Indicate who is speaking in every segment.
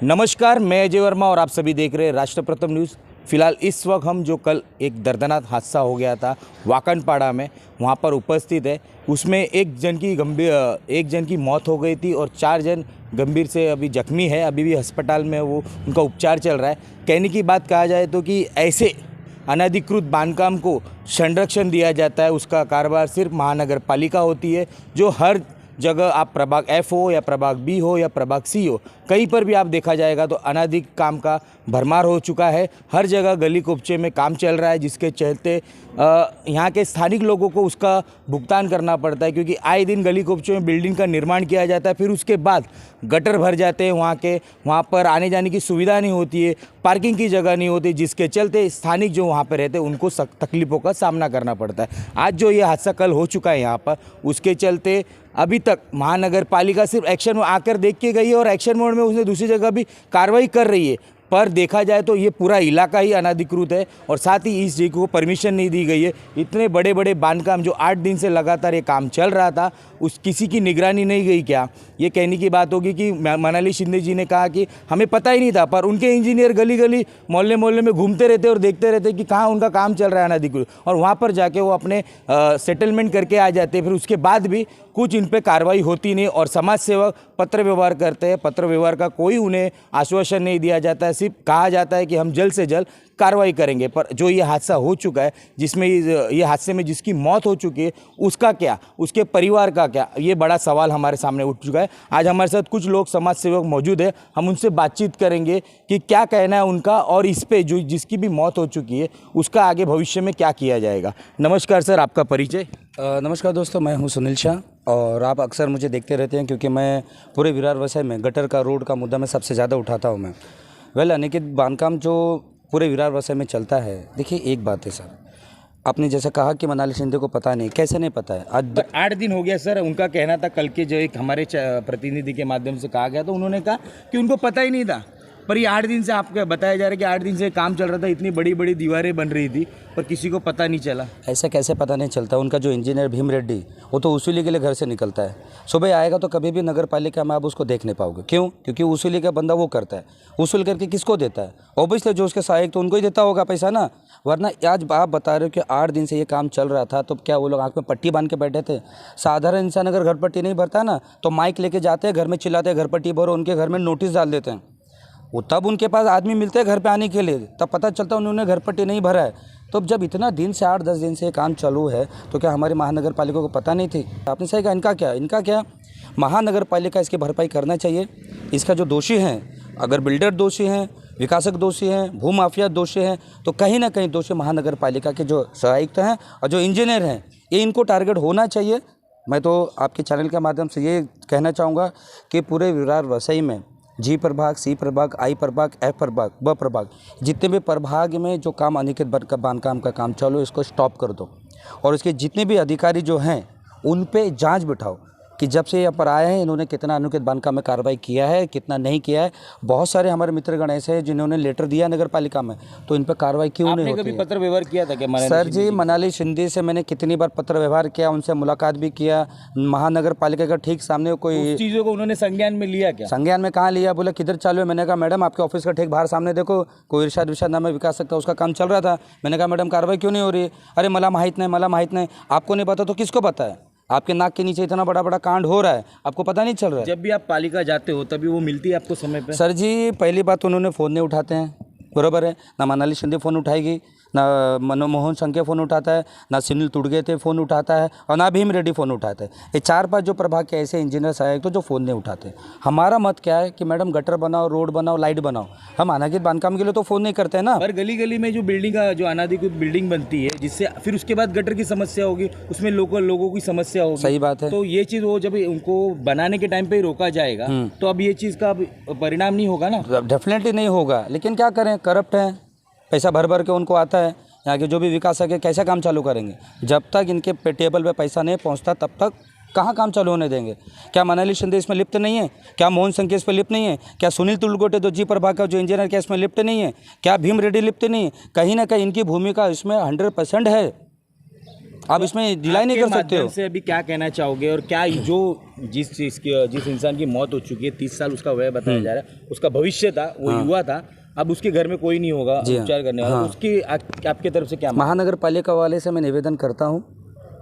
Speaker 1: नमस्कार, मैं अजय वर्मा और आप सभी देख रहे हैं राष्ट्र प्रथम न्यूज़। फिलहाल इस वक्त हम जो कल एक दर्दनाक हादसा हो गया था वाकनपाड़ा में, वहाँ पर उपस्थित है। उसमें एक जन की मौत हो गई थी और 4 जन गंभीर से अभी जख्मी है। अभी भी अस्पताल में वो उनका उपचार चल रहा है। कहने की बात कहा जाए तो कि ऐसे अनधिकृत बांधकाम को संरक्षण दिया जाता है, उसका कारोबार सिर्फ महानगर पालिका होती है, जो हर जगह आप प्रभाग F हो या प्रभाग B हो या प्रभाग C हो, कहीं पर भी आप देखा जाएगा तो अनाधिक काम का भरमार हो चुका है। हर जगह गली कुपचे में काम चल रहा है, जिसके चलते यहाँ के स्थानिक लोगों को उसका भुगतान करना पड़ता है, क्योंकि आए दिन गली कुपचे में बिल्डिंग का निर्माण किया जाता है, फिर उसके बाद गटर भर जाते हैं, वहाँ पर आने जाने की सुविधा नहीं होती है, पार्किंग की जगह नहीं होती, जिसके चलते स्थानिक जो वहाँ पर रहते हैं उनको तकलीफ़ों का सामना करना पड़ता है। आज जो ये हादसा कल हो चुका है यहाँ पर, उसके चलते अभी तक महानगर पालिका सिर्फ एक्शन में आकर देख के गई है और एक्शन मोड में उसने दूसरी जगह भी कार्रवाई कर रही है, पर देखा जाए तो ये पूरा इलाका ही अनधिकृत है और साथ ही इस जगह को परमिशन नहीं दी गई है। इतने बड़े बड़े बांधकाम जो 8 दिन से लगातार ये काम चल रहा था, उस किसी की निगरानी नहीं गई क्या? ये कहने की बात होगी कि मनाली शिंदे जी ने कहा कि हमें पता ही नहीं था, पर उनके इंजीनियर गली गली मोहल्ले मोहल्ले में घूमते रहते और देखते रहते कि कहाँ उनका काम चल रहा है अनधिकृत, और वहाँ पर जाके वो अपने सेटलमेंट करके आ जाते। फिर उसके बाद भी कुछ इन पर कार्रवाई होती नहीं और समाज सेवक पत्र व्यवहार करते हैं। पत्र व्यवहार का कोई उन्हें आश्वासन नहीं दिया जाता है, सिर्फ कहा जाता है कि हम जल्द से जल्द कार्रवाई करेंगे। पर जो ये हादसा हो चुका है, जिसमें ये हादसे में जिसकी मौत हो चुकी है, उसका क्या, उसके परिवार का क्या, ये बड़ा सवाल हमारे सामने उठ चुका है। आज हमारे साथ कुछ लोग समाज सेवक मौजूद है, हम उनसे बातचीत करेंगे कि क्या कहना है उनका और इस पे जो जिसकी भी मौत हो चुकी है उसका आगे भविष्य में क्या किया जाएगा। नमस्कार सर, आपका परिचय?
Speaker 2: नमस्कार दोस्तों, मैं हूं सुनील शाह और आप अक्सर मुझे देखते रहते हैं, क्योंकि मैं पूरे विरार वसई में गटर का रोड का मुद्दा मैं सबसे ज़्यादा उठाता हूं मैं। अनिकेत बांधकाम जो पूरे विरार वसई में चलता है, देखिए एक बात है सर, आपने जैसे कहा कि मनाली शिंदे को पता नहीं, कैसे नहीं पता है? आज
Speaker 1: 8 दिन हो गया सर, उनका कहना था कल के जो एक हमारे प्रतिनिधि के माध्यम से कहा गया, तो उन्होंने कहा कि उनको पता ही नहीं था। पर ये 8 दिन से आपको बताया जा रहा है कि 8 दिन से काम चल रहा था, इतनी बड़ी बड़ी दीवारें बन रही थी, पर किसी को पता नहीं चला।
Speaker 2: ऐसा कैसे पता नहीं चलता? उनका जो इंजीनियर भीम रेड्डी, वो तो वसूली के लिए घर से निकलता है, सुबह आएगा तो कभी भी नगर पालिका में आप उसको देख नहीं पाओगे। क्यों? क्योंकि वसूली का बंदा वो करता है। वसूल करके किसको देता है? ऑब्वियसली जो उसके सहायक, तो उनको ही देता होगा पैसा ना। वरना आज आप बता रहे हो कि 8 दिन से ये काम चल रहा था, तो क्या वो लोग आँख में पट्टी बांध के बैठे थे? साधारण इंसान अगर घर पट्टी नहीं भरता ना, तो माइक लेके जाते हैं, घर में चिल्लाते हैं घर पट्टी भरो, उनके घर में नोटिस डाल देते हैं। वो तब उनके पास आदमी मिलते हैं घर पे आने के लिए, तब पता चलता है उन्होंने घर पट्टी नहीं भरा है। तो जब इतना दिन से 8-10 दिन से ये काम चालू है, तो क्या हमारी महानगर पालिका को पता नहीं थी? आपने सही कहा, इनका क्या महानगर पालिका इसकी भरपाई करना चाहिए। इसका जो दोषी हैं, अगर बिल्डर दोषी हैं, विकासक दोषी हैं, भूमाफिया दोषी हैं, तो कहीं ना कहीं दोषी महानगर पालिका के जो सहायक हैं और जो इंजीनियर हैं, ये इनको टारगेट होना चाहिए। मैं तो आपके चैनल के माध्यम से ये कहना चाहूँगा कि पूरे विरार वसई में G प्रभाग, C प्रभाग, I प्रभाग, F प्रभाग, B प्रभाग, जितने भी प्रभाग में जो काम अनिकेत बांधकाम का काम चालू है, इसको स्टॉप कर दो और इसके जितने भी अधिकारी जो हैं उन पे जांच बिठाओ कि जब से यहाँ पर आए हैं इन्होंने कितना अनुचित बांधकाम में कार्रवाई किया है, कितना नहीं किया है। बहुत सारे हमारे मित्रगण ऐसे हैं जिन्होंने लेटर दिया नगर पालिका में, तो इन पर कार्रवाई क्यों नहीं होती?
Speaker 1: कभी पत्र व्यवहार किया था क्या
Speaker 2: सर जी? मनाली शिंदे से मैंने कितनी बार पत्र व्यवहार किया, उनसे मुलाकात भी किया। महानगर पालिका का ठीक सामने कोई
Speaker 1: चीज़ों को उन्होंने संज्ञान में लिया क्या?
Speaker 2: संज्ञान में कहाँ लिया? बोला किधर चालू है? मैंने कहा मैडम आपके ऑफिस का ठीक बाहर सामने देखो, कोई इरशाद विरशाद नाम है विकास सकता, उसका काम चल रहा था। मैंने कहा मैडम कार्रवाई क्यों नहीं हो रही? अरे मला माहित नहीं। आपको नहीं पता तो किसको पता है? आपके नाक के नीचे इतना बड़ा बड़ा कांड हो रहा है, आपको पता नहीं चल रहा है?
Speaker 1: जब भी आप पालिका जाते हो तभी वो मिलती है आपको समय पे?
Speaker 2: सर जी, पहली बात उन्होंने फ़ोन नहीं उठाते हैं, बरोबर है ना? मनाली शिंदे फ़ोन उठाएगी ना, मनमोहन संख्या फ़ोन उठाता है ना, सुनील तुड़गेते फ़ोन उठाता है और ना भीम रेड्डी फ़ोन उठाते हैं। ये 4-5 जो प्रभाग के ऐसे इंजीनियर्स आए तो जो फ़ोन नहीं उठाते। हमारा मत क्या है कि मैडम गटर बनाओ, रोड बनाओ, लाइट बनाओ, हम अनाधिकृत बांधकाम के लिए तो फ़ोन नहीं करते हैं ना।
Speaker 1: पर गली गली में जो बिल्डिंग का जो अनाधिकृत बिल्डिंग बनती है, जिससे फिर उसके बाद गटर की समस्या होगी, उसमें लोगों की समस्या होगी।
Speaker 2: सही बात है।
Speaker 1: तो ये चीज़ वो जब उनको बनाने के टाइम पे ही रोका जाएगा तो अब ये चीज़ का परिणाम नहीं होगा ना?
Speaker 2: डेफिनेटली नहीं होगा, लेकिन क्या करें, करप्ट हैं, पैसा भर भर के उनको आता है। यहाँ के जो भी विकास है कैसे काम चालू करेंगे? जब तक इनके टेबल पे पैसा नहीं पहुँचता तब तक कहाँ काम चालू होने देंगे? क्या मनाली शिंदे इसमें लिप्त नहीं है? क्या मोहन संख्या इस पर लिप्त नहीं है? क्या सुनील तुलगोटे जो G प्रभाग का जो इंजीनियर क्या इसमें लिप्त नहीं है? क्या भीम रेड्डी लिप्त नहीं है? कहीं ना कहीं इनकी भूमिका इसमें 100% है। आप इसमें ढिलाई नहीं कर सकते हो।
Speaker 1: से अभी क्या कहना चाहोगे और क्या जो जिस इंसान की मौत हो चुकी है 30 साल उसका वय बताया जा रहा है, उसका भविष्य था, वो युवा था, अब उसके घर में कोई नहीं होगा उपचार करने वाला, उसकी आपकी तरफ से क्या?
Speaker 2: महानगर पालिका वाले से मैं निवेदन करता हूँ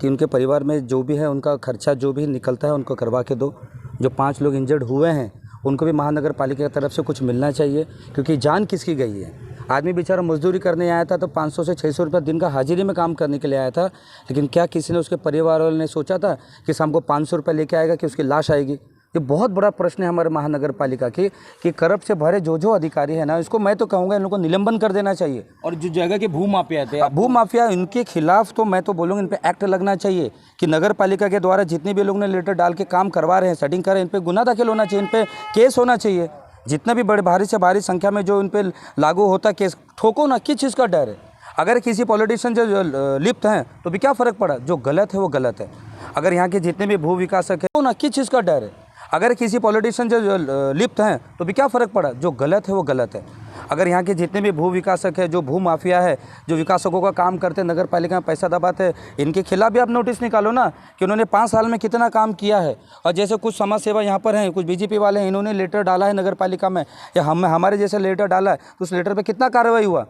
Speaker 2: कि उनके परिवार में जो भी है उनका खर्चा जो भी निकलता है उनको करवा के दो। जो 5 लोग इंजर्ड हुए हैं उनको भी महानगर पालिका की तरफ से कुछ मिलना चाहिए, क्योंकि जान किसकी गई है। आदमी बेचारा मजदूरी करने आया था तो 500 से 600 रुपये दिन का हाजिरी में काम करने के लिए आया था, लेकिन क्या किसी ने उसके परिवार वालों ने सोचा था कि शाम को 500 रुपये लेके आएगा कि उसकी लाश आएगी? ये बहुत बड़ा प्रश्न है हमारे महानगर पालिका की कि करप्ट से भरे जो अधिकारी है ना, इसको मैं तो कहूँगा इन लोगों को निलंबन कर देना चाहिए।
Speaker 1: और जो जगह के भूमाफिया थे,
Speaker 2: भूमाफिया, इनके खिलाफ तो मैं तो बोलूँगा इन पे एक्ट लगना चाहिए कि नगर पालिका के द्वारा जितने भी लोग ने लेटर डाल के काम करवा रहे हैं, सेटिंग कर रहे हैं, इन पे गुना दाखिल होना चाहिए, इन पे केस होना चाहिए। जितना भी बड़े भारी से भारी संख्या में जो इन पे लागू होता केस, ठोको ना, किस चीज़ का डर है? अगर किसी पॉलिटिशियन जो लिप्त हैं तो भी क्या फ़र्क पड़ा? जो गलत है वो गलत है। अगर यहाँ के जितने भी भू विकासक है, तो ना किस चीज़ का डर है? अगर किसी पॉलिटिशियन जो लिप्त हैं तो भी क्या फ़र्क पड़ा? जो गलत है वो गलत है। अगर यहाँ के जितने भी भू विकासक है, जो भू माफिया है, जो विकासकों का काम करते हैं, नगर पालिका में पैसा दबाते हैं, इनके खिलाफ भी आप नोटिस निकालो ना कि उन्होंने 5 साल में कितना काम किया है। और जैसे कुछ समाज सेवा यहाँ पर हैं, कुछ बीजेपी वाले हैं, इन्होंने लेटर डाला है नगर पालिका में, या हमारे जैसे लेटर डाला है, तो उस लेटर पर कितना कार्रवाई हुआ,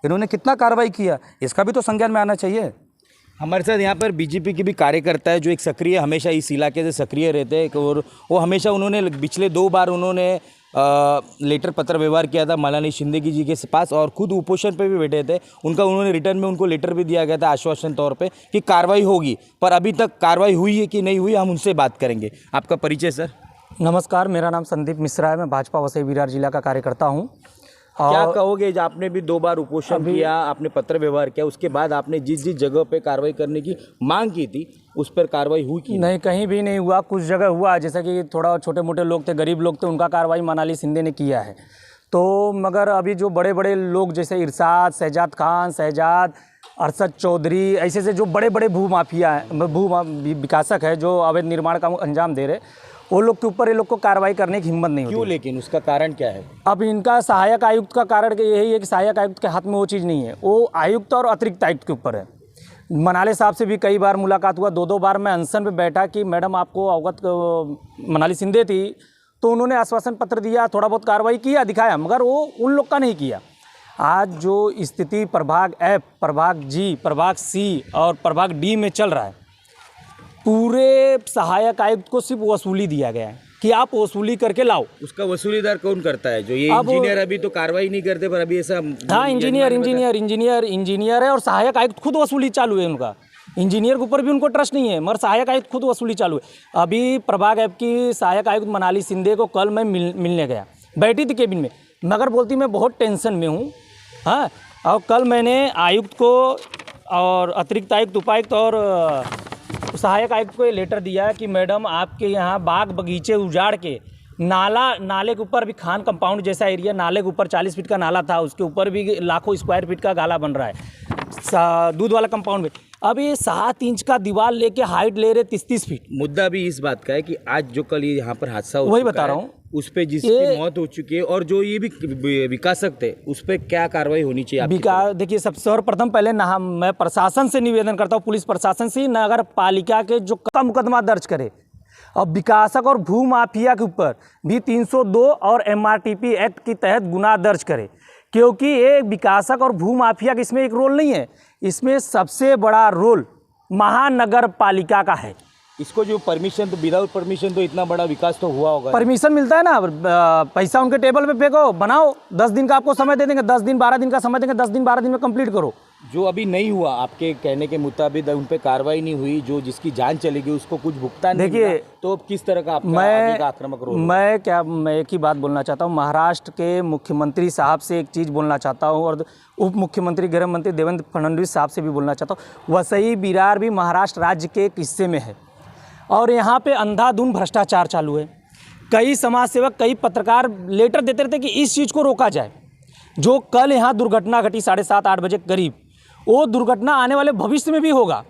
Speaker 2: इन्होंने कितना कार्रवाई किया, इसका भी तो संज्ञान में आना चाहिए।
Speaker 1: हमारे साथ यहाँ पर बीजेपी के भी कार्यकर्ता है जो एक सक्रिय, हमेशा इस इलाके से सक्रिय रहते हैं, और वो हमेशा उन्होंने पिछले 2 बार उन्होंने लेटर पत्र व्यवहार किया था मलानी शिंदे जी के पास, और खुद उपोषण पे भी बैठे थे। उन्होंने रिटर्न में उनको लेटर भी दिया गया था आश्वासन तौर पे कि कार्रवाई होगी, पर अभी तक कार्रवाई हुई है कि नहीं हुई, हम उनसे बात करेंगे। आपका परिचय सर?
Speaker 3: नमस्कार, मेरा नाम संदीप मिश्रा है, मैं भाजपा वसई विरार जिला का कार्यकर्ता हूँ।
Speaker 1: क्या कहोगे, जब आपने भी 2 बार उपोषण किया, आपने पत्र व्यवहार किया, उसके बाद आपने जिस जगह पे कार्रवाई करने की मांग की थी उस पर कार्रवाई हुई कि
Speaker 3: नहीं? कहीं भी नहीं हुआ। कुछ जगह हुआ, जैसे कि थोड़ा छोटे मोटे लोग थे, गरीब लोग थे, उनका कार्रवाई मनाली शिंदे ने किया है। तो मगर अभी जो बड़े बड़े लोग जैसे इरशाद, शहजाद खान, शहजाद, अरशद चौधरी, ऐसे से जो बड़े बड़े भू माफिया हैं, भू विकासक है, जो अवैध निर्माण का अंजाम दे रहे, वो लोग के ऊपर ये लोग को कार्रवाई करने की हिम्मत नहीं होती।
Speaker 1: क्यों? लेकिन उसका कारण क्या है? अब
Speaker 3: इनका सहायक आयुक्त का कारण यही है कि सहायक आयुक्त के हाथ में वो चीज़ नहीं है, वो आयुक्त और अतिरिक्त आयुक्त के ऊपर है। मनाली साहब से भी कई बार मुलाकात हुआ, 2 बार मैं अनशन पे बैठा कि मैडम आपको अवगत मनाली शिंदे थी, तो उन्होंने आश्वासन पत्र दिया, थोड़ा बहुत कार्रवाई किया, दिखाया, मगर वो उन लोग का नहीं किया। आज जो स्थिति प्रभाग F, प्रभाग G, प्रभाग C और प्रभाग D में चल रहा है, पूरे सहायक आयुक्त को सिर्फ वसूली दिया गया है कि आप वसूली करके लाओ।
Speaker 1: उसका वसूलीदार कौन करता है? जो ये इंजीनियर अभी तो कार्रवाई नहीं करते, पर अभी ऐसा,
Speaker 3: हाँ, इंजीनियर है, और सहायक आयुक्त खुद वसूली चालू है उनका। इंजीनियर के ऊपर भी उनको ट्रस्ट नहीं है, मगर सहायक आयुक्त खुद वसूली चालू है। अभी प्रभाग ऐप की सहायक आयुक्त मनाली शिंदे को कल मैं मिलने गया, बैठी थी केबिन में, मगर बोलती मैं बहुत टेंशन में हूँ। हाँ, और कल मैंने आयुक्त को और अतिरिक्त आयुक्त, उपायुक्त और सहायक आयुक्त को ये लेटर दिया कि मैडम आपके यहाँ बाग बगीचे उजाड़ के नाले के ऊपर भी खान कंपाउंड जैसा एरिया, नाले के ऊपर 40 फीट का नाला था, उसके ऊपर भी लाखों स्क्वायर फीट का गाला बन रहा है दूध वाला कंपाउंड में। अब ये 7 इंच का दीवार लेके हाइट ले रहे 30 फीट।
Speaker 1: मुद्दा भी इस बात का है कि आज जो कल ये यहाँ पर हादसा हुआ,
Speaker 3: वही बता रहा हूँ,
Speaker 1: उस पे जिसकी मौत हो चुकी है, और जो ये भी विकासक थे, उस पे क्या कार्रवाई होनी चाहिए?
Speaker 3: देखिए, सबसे सर्वप्रथम पहले मैं प्रशासन से निवेदन करता हूँ, पुलिस प्रशासन से, नगर पालिका के जो मुकदमा दर्ज करे, और विकासक और भू माफिया के ऊपर भी 302 और MRTP एक्ट के तहत गुना दर्ज करे, क्योंकि ये विकासक और भू माफिया का इसमें एक रोल नहीं है, इसमें सबसे बड़ा रोल महानगर पालिका का है।
Speaker 1: इसको जो परमिशन, तो विदाउट परमिशन तो इतना बड़ा विकास तो हुआ होगा।
Speaker 3: परमिशन मिलता है ना, पैसा उनके टेबल पे फेंको, बनाओ, 10 दिन का आपको समय दे देंगे, 10 दिन 12 दिन का समय देंगे, 10 दिन 12 दिन में कंप्लीट करो।
Speaker 1: जो अभी नहीं हुआ, आपके कहने के मुताबिक उन पे कार्रवाई नहीं हुई, जो जिसकी जान चलेगी उसको कुछ भुगतान नहीं मिला, तो किस तरह का आपका आक्रामक रोल?
Speaker 3: मैं एक ही बात बोलना चाहता हूँ, महाराष्ट्र के मुख्यमंत्री साहब से एक चीज़ बोलना चाहता हूँ, और उप मुख्यमंत्री गृह मंत्री देवेंद्र फडणवीस साहब से भी बोलना चाहता हूँ। वसई विरार भी महाराष्ट्र राज्य के एक हिस्से में है, और यहाँ पे अंधाधुंध भ्रष्टाचार चालू है। कई समाज सेवक, कई पत्रकार लेटर देते रहते कि इस चीज़ को रोका जाए। जो कल यहाँ दुर्घटना घटी 7:30-8 बजे के करीब, वो दुर्घटना आने वाले भविष्य में भी होगा।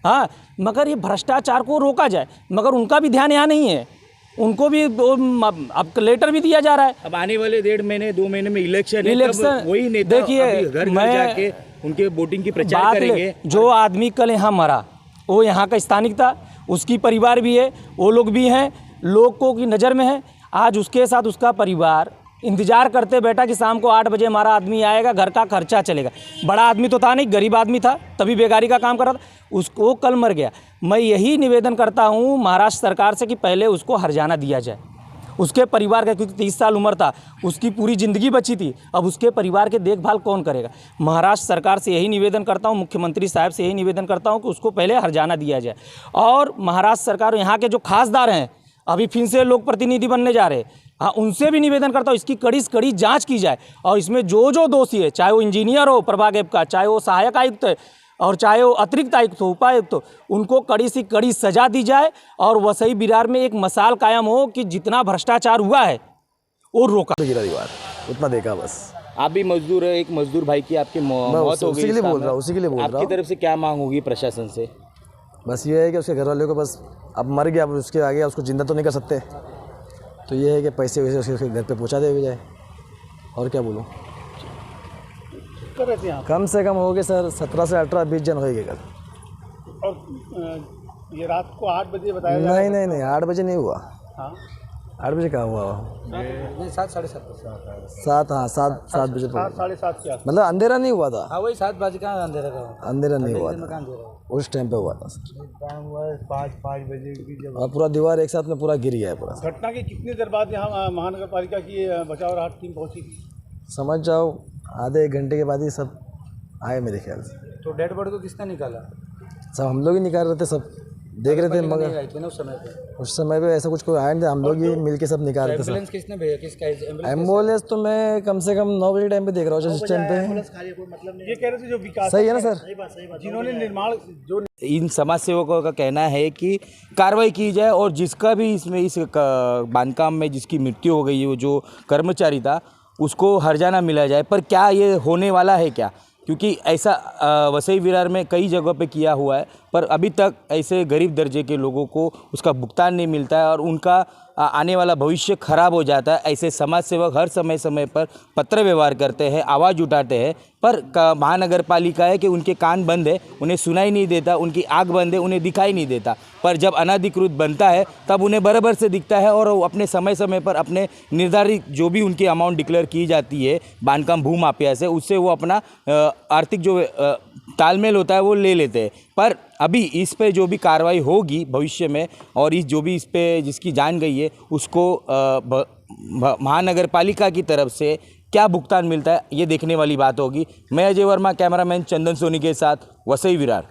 Speaker 3: हाँ, मगर ये भ्रष्टाचार को रोका जाए, मगर उनका भी ध्यान यहाँ नहीं है। उनको भी अब लेटर भी दिया जा रहा है।
Speaker 1: अब आने वाले 1.5 महीने 2 महीने में इलेक्शन
Speaker 3: वही नेता
Speaker 1: देखिए, घर जाके उनके वोटिंग की प्रचार
Speaker 3: बात
Speaker 1: करेंगे।
Speaker 3: जो आदमी कल यहाँ मरा वो यहाँ का स्थानिक था, उसकी परिवार भी है, वो लोग भी हैं, लोगों की नज़र में है। आज उसके साथ उसका परिवार इंतजार करते बैठा कि शाम को 8 बजे हमारा आदमी आएगा, घर का खर्चा चलेगा। बड़ा आदमी तो था नहीं, गरीब आदमी था, तभी बेगारी का काम कर रहा था, उसको कल मर गया। मैं यही निवेदन करता हूँ महाराष्ट्र सरकार से कि पहले उसको हर्जाना दिया जाए, उसके परिवार का, क्योंकि 30 साल उम्र था, उसकी पूरी ज़िंदगी बची थी, अब उसके परिवार के देखभाल कौन करेगा। महाराष्ट्र सरकार से यही निवेदन करता हूँ, मुख्यमंत्री साहब से यही निवेदन करता हूँ कि उसको पहले हर्जाना दिया जाए। और महाराष्ट्र सरकार, यहाँ के जो खासदार हैं, अभी फिर से लोक प्रतिनिधि बनने जा रहे, हाँ, उनसे भी निवेदन करता हूँ इसकी कड़ी से कड़ी जाँच की जाए और इसमें जो जो दोषी है, चाहे वो इंजीनियर हो प्रभाग ऐप का, चाहे वो सहायक आयुक्त है और चाहे वो अतिरिक्त आयुक्त हो, उपायुक्त हो, उनको कड़ी से कड़ी सजा दी जाए और वसई विरार में एक मिसाल कायम हो कि जितना भ्रष्टाचार हुआ है वो रोका।
Speaker 4: गिरा दीवार उतना देखा बस।
Speaker 1: आप भी मजदूर है, एक मजदूर भाई की आपकी मौत हो गई।
Speaker 4: उसी के लिए
Speaker 1: इस काम
Speaker 4: बोल रहा हूँ,
Speaker 1: में।
Speaker 4: उसी के लिए बोल रहा
Speaker 1: आपकी
Speaker 4: हूँ।
Speaker 1: तरफ से क्या मांग होगी प्रशासन से?
Speaker 4: बस ये है कि उसके घर वाले को बस अब मर गया, अब उसके आगे उसको जिंदा तो नहीं कर सकते, तो ये है कि पैसे वैसे उसके घर पे पहुंचा दे जाए, और क्या बोलूँ। कम से कम हो गए सर 17 से 18 20 जन होएंगे कल।
Speaker 5: और ये रात को 8 बजे बताया
Speaker 4: नहीं 8 बजे नहीं हुआ।
Speaker 5: हाँ
Speaker 4: 8 बजे कहाँ हुआ?
Speaker 2: नहीं 7 साढ़े 7
Speaker 4: 7 हाँ 7 बजे तो
Speaker 5: 7:30 के आस
Speaker 4: मतलब अंधेरा नहीं हुआ था।
Speaker 2: हाँ वही 7 बजे का अंधेरा का
Speaker 4: अंधेरा नहीं हुआ था, उस टाइम पे हुआ था सर।
Speaker 5: 5 बजे की जब
Speaker 4: और पूरा दीवार एक साथ में पूरा गिर गया है पूरा।
Speaker 5: घटना के कितनी देर बाद यहाँ महानगर पालिका की बचाव राहत टीम पहुंची थी?
Speaker 4: समझ जाओ आधे 1 घंटे के बाद ही सब आए मेरे ख्याल से।
Speaker 2: तो डेड बॉडी को किसने निकाला?
Speaker 4: सब हम लोग ही निकाल रहे थे, सब देख रहे थे, मगर
Speaker 2: नहीं आई थी ना उस समय पे।
Speaker 4: उस समय पे ऐसा कुछ कोई आया नहीं था, हम लोग ही मिल के सब निकाल रहे थे
Speaker 2: एम्बुलेंस किसने भेजा? किसका एम्बुलेंस?
Speaker 4: एम्बुलेंस तो मैं कम से कम 9 बजे टाइम पे देख रहा हूँ जिस टाइम पे।
Speaker 5: ये कह रहे थे जो विकास
Speaker 4: सही है ना सर?
Speaker 5: जिन्होंने निर्माण जो
Speaker 1: इन समाज सेवकों का कहना है कि कार्रवाई की जाए और जिसका भी इसमें इस बांधकाम में जिसकी मृत्यु हो गई है, वो जो कर्मचारी था, उसको हर्जाना मिला जाए। पर क्या ये होने वाला है क्या? क्योंकि ऐसा वसई विरार में कई जगहों पे किया हुआ है, पर अभी तक ऐसे गरीब दर्जे के लोगों को उसका भुगतान नहीं मिलता है और उनका आने वाला भविष्य खराब हो जाता है। ऐसे समाज सेवक हर समय पर पत्र व्यवहार करते हैं, आवाज़ उठाते हैं, पर महानगर पालिका है कि उनके कान बंद है, उन्हें सुनाई नहीं देता, उनकी आँख बंद है, उन्हें दिखाई नहीं देता। पर जब अनाधिकृत बनता है तब उन्हें बराबर से दिखता है और वो अपने समय पर अपने निर्धारित जो भी उनकी अमाउंट डिक्लेयर की जाती है बांधकाम भूमाफिया से, उससे वो अपना आर्थिक जो तालमेल होता है वो ले लेते हैं। पर अभी इस पे जो भी कार्रवाई होगी भविष्य में और इस जो भी इस पे जिसकी जान गई है उसको महानगर पालिका की तरफ से क्या भुगतान मिलता है ये देखने वाली बात होगी। मैं अजय वर्मा, कैमरामैन चंदन सोनी के साथ, वसई विरार।